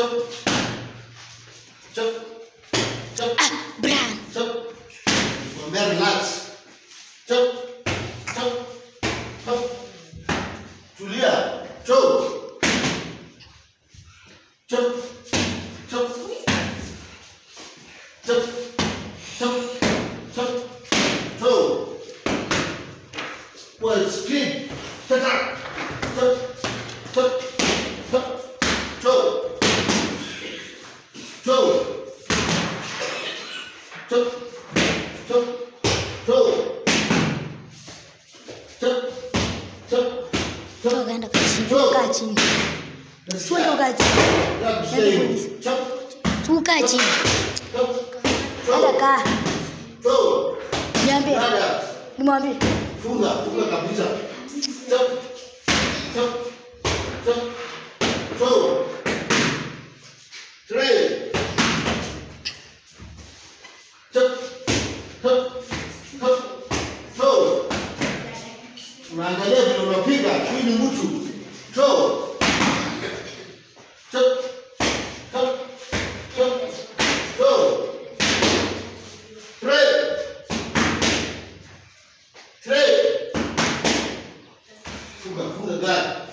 Chop. Chop. Chop. Bran. Chop. Very relax. Chop. Chop. Chop. Julia. Chop. Chop. Chop. Chop. Chop. Chop. Chop. Well, scream. Chop. Chop. Chop. Chop. Chop. Chop. Chop. Chop. Chop. Chop. Chop. Kaenda kaa chini. Twende ukaa chini. Chop. Tukaa chini. Chop. Hata kaa. Chop. Niambie. Nimwambie. Funga kabisa. Chop. Chop. Chop. Chop. Three. Chop. Chop. Chop. Chop. Unaangalia vile unapiga, hii ni mtu. Chop. Chop. Chop. Chop. Chop. Three. Three. Funga gari.